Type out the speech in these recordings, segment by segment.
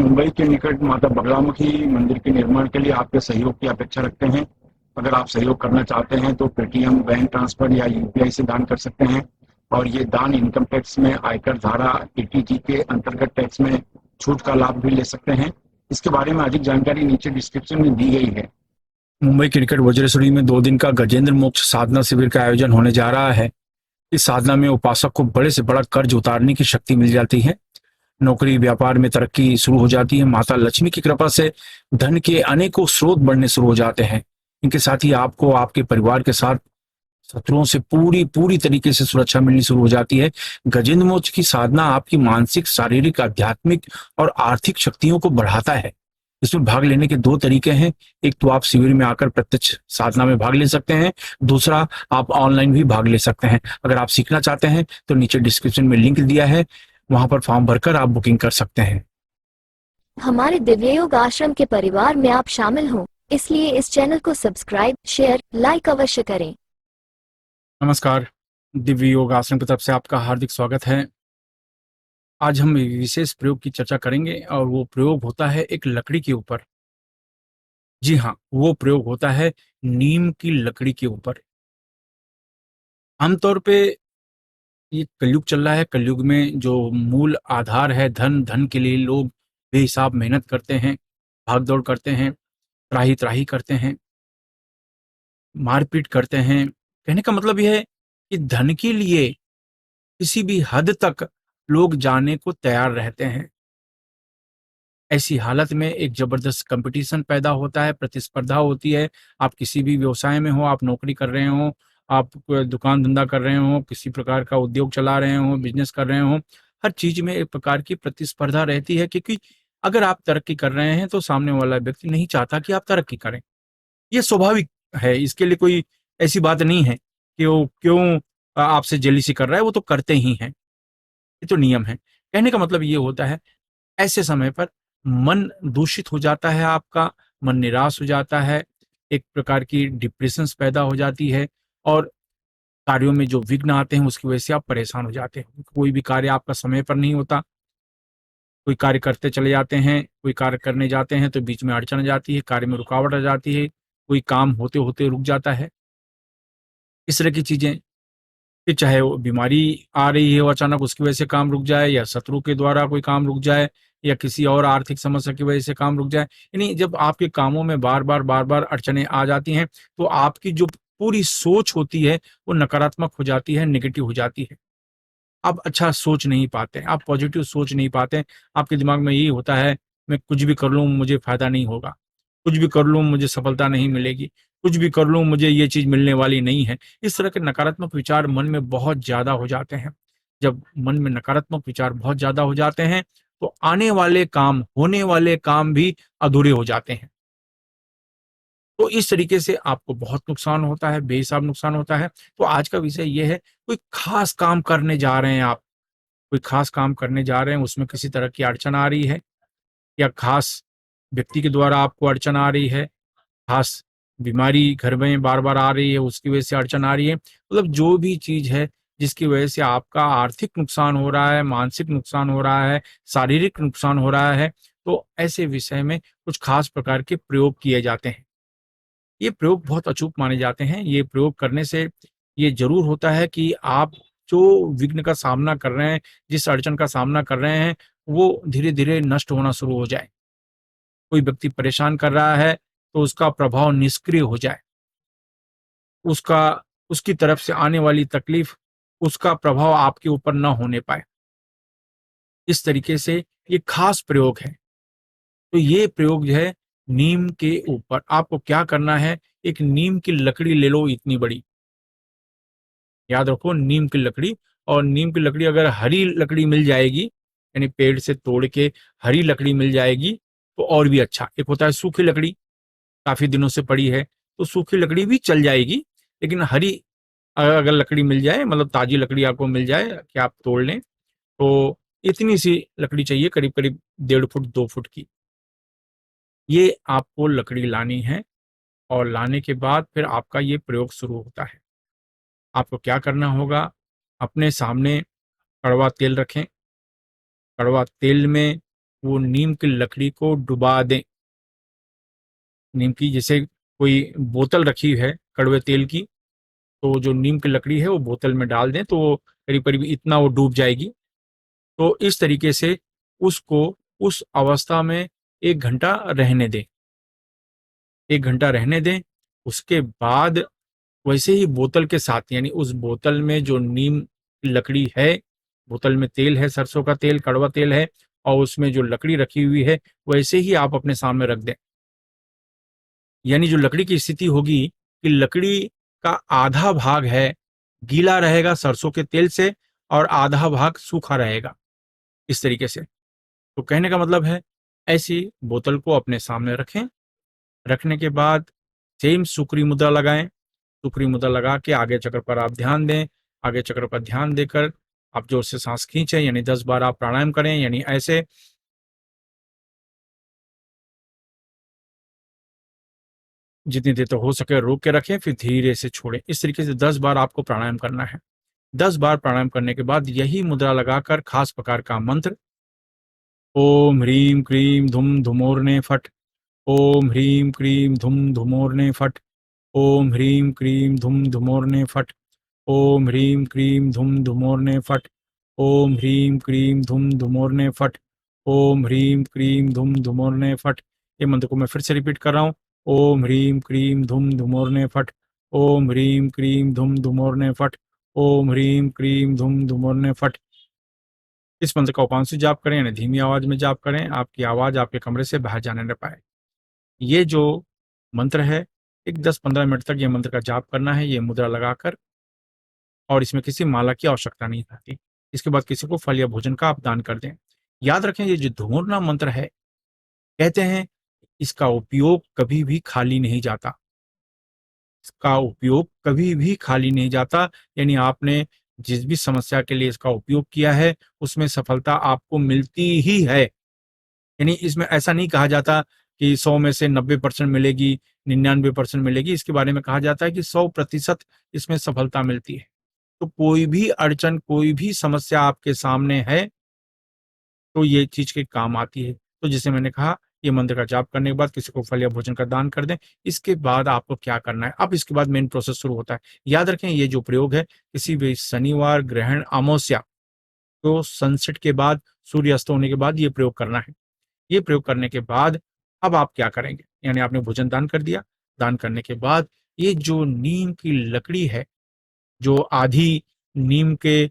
मुंबई के निकट माता बगलामुखी मंदिर के निर्माण के लिए आपके सहयोग की अपेक्षा रखते हैं। अगर आप सहयोग करना चाहते हैं तो पेटीएम, बैंक ट्रांसफर या यूपीआई से दान कर सकते हैं और ये दान इनकम टैक्स में आयकर धारा एटीजी के अंतर्गत टैक्स में छूट का लाभ भी ले सकते हैं। इसके बारे में अधिक जानकारी नीचे डिस्क्रिप्शन में दी गई है। मुंबई के निकट वज्रेश्वरी में 2 दिन का गजेंद्र मोक्ष साधना शिविर का आयोजन होने जा रहा है। इस साधना में उपासक को बड़े से बड़ा कर्ज उतारने की शक्ति मिल जाती है। नौकरी व्यापार में तरक्की शुरू हो जाती है। माता लक्ष्मी की कृपा से धन के अनेकों स्रोत बढ़ने शुरू हो जाते हैं। इनके साथ ही आपको आपके परिवार के साथ शत्रुओं से पूरी पूरी तरीके से सुरक्षा मिलनी शुरू हो जाती है। गजेंद्र मोक्ष की साधना आपकी मानसिक, शारीरिक, आध्यात्मिक और आर्थिक शक्तियों को बढ़ाता है। इसमें भाग लेने के 2 तरीके हैं। एक तो आप शिविर में आकर प्रत्यक्ष साधना में भाग ले सकते हैं, दूसरा आप ऑनलाइन भी भाग ले सकते हैं। अगर आप सीखना चाहते हैं तो नीचे डिस्क्रिप्शन में लिंक दिया है, वहां पर फॉर्म भरकर आप बुकिंग कर सकते हैं। हमारे दिव्य योग आश्रम के परिवार में आप शामिल हों, इसलिए इस चैनल को सब्सक्राइब, शेयर, लाइक अवश्य करें। नमस्कार, दिव्य योग आश्रम की तरफ से आपका हार्दिक स्वागत है। आज हम एक विशेष प्रयोग की चर्चा करेंगे और वो प्रयोग होता है एक लकड़ी के ऊपर। जी हाँ, वो प्रयोग होता है नीम की लकड़ी के ऊपर। आमतौर पे ये कलयुग चल रहा है। कलयुग में जो मूल आधार है धन, धन के लिए लोग बेहिसाब मेहनत करते हैं, भाग दौड़ करते हैं, त्राही त्राही करते हैं, मारपीट करते हैं। कहने का मतलब यह है कि धन के लिए किसी भी हद तक लोग जाने को तैयार रहते हैं। ऐसी हालत में एक जबरदस्त कंपटीशन पैदा होता है, प्रतिस्पर्धा होती है। आप किसी भी व्यवसाय में हो, आप नौकरी कर रहे हो, आप दुकान धंधा कर रहे हो, किसी प्रकार का उद्योग चला रहे हो, बिजनेस कर रहे हो, हर चीज में एक प्रकार की प्रतिस्पर्धा रहती है। क्योंकि अगर आप तरक्की कर रहे हैं तो सामने वाला व्यक्ति नहीं चाहता कि आप तरक्की करें। ये स्वाभाविक है, इसके लिए कोई ऐसी बात नहीं है कि वो क्यों आपसे जेलिसी कर रहा है, वो तो करते ही हैं। ये तो नियम है। कहने का मतलब ये होता है, ऐसे समय पर मन दूषित हो जाता है, आपका मन निराश हो जाता है, एक प्रकार की डिप्रेशंस पैदा हो जाती है और कार्यों में जो विघ्न आते हैं उसकी वजह से आप परेशान हो जाते हैं। कोई भी कार्य आपका समय पर नहीं होता। कोई कार्य करते चले जाते हैं, कोई कार्य करने जाते हैं तो बीच में अड़चन आ जाती है, कार्य में रुकावट आ जाती है, कोई काम होते होते रुक जाता है। इस तरह की चीजें, कि चाहे वो बीमारी आ रही है और अचानक उसकी वजह से काम रुक जाए, या शत्रु के द्वारा कोई काम रुक जाए, या किसी और आर्थिक समस्या की वजह से काम रुक जाए। यानी जब आपके कामों में बार बार अड़चने आ जाती हैं तो आपकी जो पूरी सोच होती है वो नकारात्मक हो जाती है, नेगेटिव हो जाती है। आप अच्छा सोच नहीं पाते, आप पॉजिटिव सोच नहीं पाते। आपके दिमाग में यही होता है, मैं कुछ भी कर लूँ मुझे फायदा नहीं होगा, कुछ भी कर लूँ मुझे सफलता नहीं मिलेगी, कुछ भी कर लूँ मुझे ये चीज मिलने वाली नहीं है। इस तरह के नकारात्मक विचार मन में बहुत ज्यादा हो जाते हैं। जब मन में नकारात्मक विचार बहुत ज्यादा हो जाते हैं तो आने वाले काम, होने वाले काम भी अधूरे हो जाते हैं। तो इस तरीके से आपको बहुत नुकसान होता है, बेहिसाब नुकसान होता है। तो आज का विषय ये है, कोई खास काम करने जा रहे हैं आप, कोई खास काम करने जा रहे हैं, उसमें किसी तरह की अड़चन आ रही है, या खास व्यक्ति के द्वारा आपको अड़चन आ रही है, खास बीमारी घर में बार बार आ रही है, उसकी वजह से अड़चन आ रही है, मतलब जो भी चीज है जिसकी वजह से आपका आर्थिक नुकसान हो रहा है, मानसिक नुकसान हो रहा है, शारीरिक नुकसान हो रहा है, तो ऐसे विषय में कुछ खास प्रकार के प्रयोग किए जाते हैं। ये प्रयोग बहुत अचूक माने जाते हैं। ये प्रयोग करने से ये जरूर होता है कि आप जो विघ्न का सामना कर रहे हैं, जिस अड़चन का सामना कर रहे हैं, वो धीरे धीरे नष्ट होना शुरू हो जाए। कोई व्यक्ति परेशान कर रहा है तो उसका प्रभाव निष्क्रिय हो जाए, उसका उसकी तरफ से आने वाली तकलीफ, उसका प्रभाव आपके ऊपर न होने पाए। इस तरीके से ये खास प्रयोग है। तो ये प्रयोग जो है नीम के ऊपर, आपको क्या करना है, एक नीम की लकड़ी ले लो इतनी बड़ी, याद रखो नीम की लकड़ी। और नीम की लकड़ी अगर हरी लकड़ी मिल जाएगी, यानी पेड़ से तोड़ के हरी लकड़ी मिल जाएगी तो और भी अच्छा। एक होता है सूखी लकड़ी, काफी दिनों से पड़ी है तो सूखी लकड़ी भी चल जाएगी, लेकिन हरी अगर लकड़ी मिल जाए, मतलब ताजी लकड़ी आपको मिल जाए कि आप तोड़ लें, तो इतनी सी लकड़ी चाहिए, करीब करीब 1.5 फुट 2 फुट की। ये आपको लकड़ी लानी है और लाने के बाद फिर आपका ये प्रयोग शुरू होता है। आपको क्या करना होगा, अपने सामने कड़वा तेल रखें। कड़वा तेल में वो नीम की लकड़ी को डुबा दें। नीम की, जैसे कोई बोतल रखी है कड़वे तेल की, तो जो नीम की लकड़ी है वो बोतल में डाल दें, तो करीब करीब इतना वो डूब जाएगी। तो इस तरीके से उसको उस अवस्था में 1 घंटा रहने दें। 1 घंटा रहने दें। उसके बाद वैसे ही बोतल के साथ, यानी उस बोतल में जो नीम की लकड़ी है, बोतल में तेल है, सरसों का तेल, कड़वा तेल है, और उसमें जो लकड़ी रखी हुई है वैसे ही आप अपने सामने रख दें। यानी जो लकड़ी की स्थिति होगी कि लकड़ी का आधा भाग है गीला रहेगा सरसों के तेल से, और आधा भाग सूखा रहेगा, इस तरीके से। तो कहने का मतलब है, ऐसी बोतल को अपने सामने रखें। रखने के बाद सेम सुक्री मुद्रा लगाएं। सुक्री मुद्रा लगा के आगे चक्र पर आप ध्यान दें। आगे चक्र पर ध्यान देकर आप जोर से सांस खींचें, यानी 10 बार आप प्राणायाम करें, यानी ऐसे। जितनी देर तक हो सके रोक के रखें, फिर धीरे से छोड़ें। इस तरीके से 10 बार आपको प्राणायाम करना है। 10 बार प्राणायाम करने के बाद यही मुद्रा लगाकर खास प्रकार का मंत्र, ओम ह्रीम क्रीम धुम धुमोरने फट, ओम ह्रीम क्रीम धुम धुमोरने फट, ओम ह्रीम क्रीम धुम धुमोरने फट, ओम ह्रीम क्रीम धुम धुमोरने फट, ओम ह्रीम क्रीम धुम धुमोरने फट, ओम ह्रीम क्रीम धुम धुमोरने फट। ये मंत्र को मैं फिर से रिपीट कर रहा हूँ। ओम ह्रीम क्रीम धुम धुमोरने फट, ओम ह्रीम क्रीम धुम धुमोरने फट, ओम ह्रीम क्रीम धुम धुमोरने फट। इस मंत्र का उपांशु जाप करें, यानी धीमी आवाज में जाप करें, आपकी आवाज आपके कमरे से बाहर जाने न पाए। ये जो मंत्र है, एक 10-15 मिनट तक ये मंत्र का जाप करना है, ये मुद्रा लगाकर, और इसमें किसी माला की आवश्यकता नहीं होती। इसके बाद किसी को फल या भोजन का आप दान कर दें। याद रखें, ये जो धुमोरना मंत्र है, कहते हैं इसका उपयोग कभी भी खाली नहीं जाता। इसका उपयोग कभी भी खाली नहीं जाता, यानी आपने जिस भी समस्या के लिए इसका उपयोग किया है उसमें सफलता आपको मिलती ही है। यानी इसमें ऐसा नहीं कहा जाता कि 100 में से 90% मिलेगी, 99% मिलेगी। इसके बारे में कहा जाता है कि 100% इसमें सफलता मिलती है। तो कोई भी अड़चन, कोई भी समस्या आपके सामने है, तो ये चीज के काम आती है। तो जैसे मैंने कहा, ये मंत्र का जाप करने के बाद किसी को फल या भोजन का दान कर दें। इसके बाद आपको क्या करना है, अब इसके बाद मेन प्रोसेस शुरू होता है। याद रखें, ये जो प्रयोग है, किसी भी शनिवार, ग्रहण, अमावस्या, तो सनसेट के बाद, सूर्य अस्त होने के बाद ये प्रयोग करना है। ये प्रयोग करने के बाद अब आप क्या करेंगे, यानी आपने भोजन दान कर दिया। दान करने के बाद ये जो नीम की लकड़ी है, जो आधी नीम के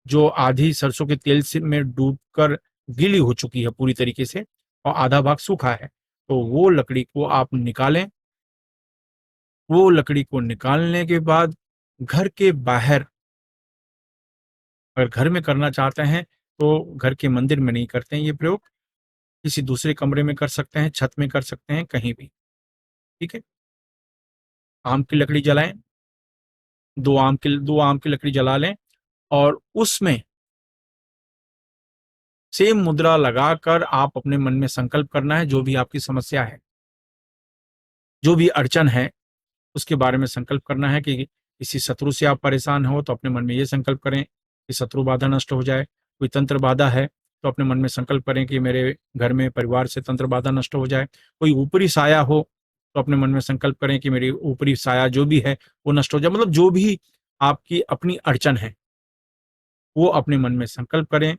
जो आधी सरसों के तेल से में डूबकर गीली हो चुकी है पूरी तरीके से, और आधा भाग सूखा है, तो वो लकड़ी को आप निकालें। वो लकड़ी को निकालने के बाद घर के बाहर, अगर घर में करना चाहते हैं तो घर के मंदिर में नहीं करते हैं ये प्रयोग, किसी दूसरे कमरे में कर सकते हैं, छत में कर सकते हैं, कहीं भी। ठीक है। आम की लकड़ी जलाएं, 2 आम की लकड़ी जला लें, और उसमें सेम मुद्रा लगाकर आप अपने मन में संकल्प करना है, जो भी आपकी समस्या है, जो भी अड़चन है, उसके बारे में संकल्प करना है। कि किसी शत्रु से आप परेशान हो तो अपने मन में ये संकल्प करें कि शत्रु बाधा नष्ट हो जाए। कोई तंत्र बाधा है तो अपने मन में संकल्प करें कि मेरे घर में, परिवार से तंत्र बाधा नष्ट हो जाए। कोई ऊपरी साया हो तो अपने मन में संकल्प करें कि मेरी ऊपरी साया जो भी है वो नष्ट हो जाए। मतलब जो भी आपकी अपनी अड़चन है, वो अपने मन में संकल्प करें।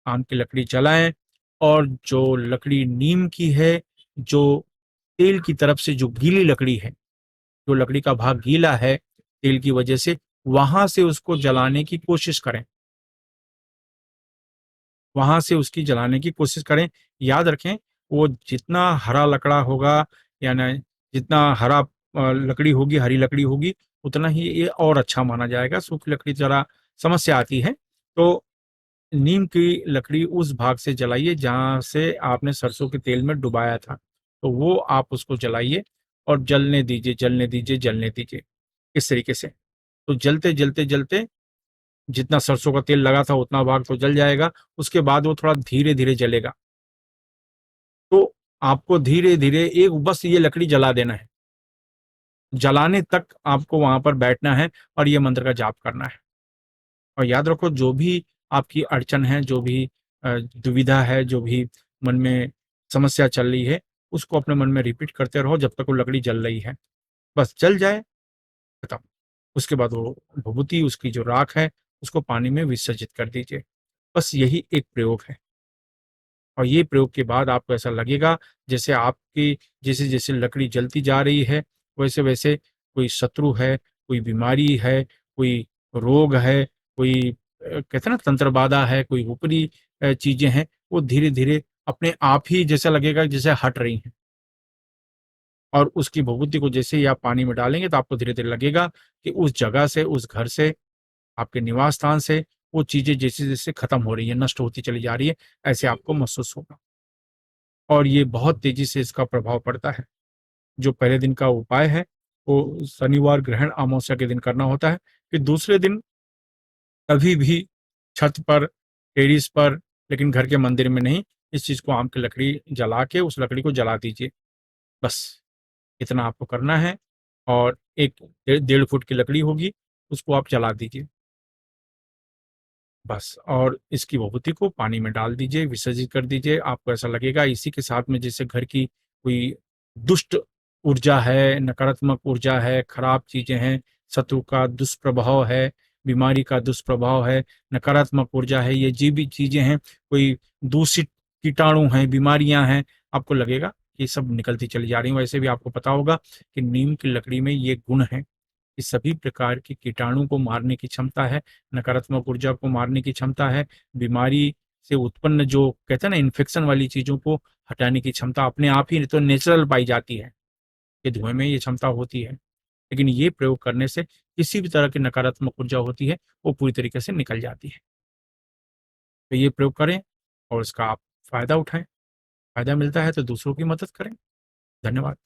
आम की लकड़ी जलाएं, और जो लकड़ी नीम की है, जो तेल की तरफ से जो गीली लकड़ी है, जो लकड़ी का भाग गीला है तेल की वजह से, वहां से उसको जलाने की कोशिश करें। वहां से उसकी जलाने की कोशिश करें। याद रखें, वो जितना हरा लकड़ा होगा, यानी जितना हरा लकड़ी होगी, हरी लकड़ी होगी, उतना ही ये और अच्छा माना जाएगा। सूखी लकड़ी जरा समस्या आती है। तो नीम की लकड़ी उस भाग से जलाइए जहां से आपने सरसों के तेल में डुबाया था, तो वो आप उसको जलाइए और जलने दीजिए, जलने दीजिए, जलने दीजिए, इस तरीके से। तो जलते जलते जलते जितना सरसों का तेल लगा था उतना भाग तो जल जाएगा। उसके बाद वो थोड़ा धीरे धीरे जलेगा। तो आपको धीरे धीरे एक बस ये लकड़ी जला देना है, जलाने तक आपको वहां पर बैठना है और ये मंत्र का जाप करना है। और याद रखो, जो भी आपकी अड़चन है, जो भी दुविधा है, जो भी मन में समस्या चल रही है, उसको अपने मन में रिपीट करते रहो जब तक वो लकड़ी जल रही है। बस जल जाए, खत्म। उसके बाद वो भभूति, उसकी जो राख है, उसको पानी में विसर्जित कर दीजिए। बस यही एक प्रयोग है। और ये प्रयोग के बाद आपको ऐसा लगेगा जैसे आपकी जैसे जैसे लकड़ी जलती जा रही है, वैसे वैसे कोई शत्रु है, कोई बीमारी है, कोई रोग है, कोई कहते हैं ना तंत्र बाधा है, कोई ऊपरी चीजें हैं, वो धीरे धीरे अपने आप ही जैसा लगेगा जैसे हट रही हैं। और उसकी भभूति को जैसे ही आप पानी में डालेंगे तो आपको धीरे धीरे लगेगा कि उस जगह से, उस घर से, आपके निवास स्थान से वो चीजें जैसे जैसे खत्म हो रही है, नष्ट होती चली जा रही है, ऐसे आपको महसूस होगा। और ये बहुत तेजी से इसका प्रभाव पड़ता है। जो पहले दिन का उपाय है वो शनिवार ग्रहण अमावस्या के दिन करना होता है। फिर दूसरे दिन कभी भी छत पर, टेरिस पर, लेकिन घर के मंदिर में नहीं, इस चीज को आम की लकड़ी जला के उस लकड़ी को जला दीजिए। बस इतना आपको करना है। और एक 1.5 फुट की लकड़ी होगी, उसको आप जला दीजिए बस। और इसकी भभूति को पानी में डाल दीजिए, विसर्जित कर दीजिए। आपको ऐसा लगेगा इसी के साथ में जैसे घर की कोई दुष्ट ऊर्जा है, नकारात्मक ऊर्जा है, खराब चीजें हैं, शत्रु का दुष्प्रभाव है, बीमारी का दुष्प्रभाव है, नकारात्मक ऊर्जा है, ये जी भी चीजें हैं, कोई दूषित कीटाणु हैं, बीमारियां हैं, आपको लगेगा ये सब निकलती चली जा रही हैं। वैसे भी आपको पता होगा कि नीम की लकड़ी में ये गुण है कि सभी प्रकार के कीटाणु को मारने की क्षमता है, नकारात्मक ऊर्जा को मारने की क्षमता है, बीमारी से उत्पन्न जो कहते हैं ना इन्फेक्शन वाली चीजों को हटाने की क्षमता अपने आप ही तो नेचुरल पाई जाती है, कि धुएं में ये क्षमता होती है। लेकिन ये प्रयोग करने से किसी भी तरह की नकारात्मक ऊर्जा होती है वो पूरी तरीके से निकल जाती है। तो ये प्रयोग करें और इसका आप फायदा उठाएं। फायदा मिलता है तो दूसरों की मदद करें। धन्यवाद।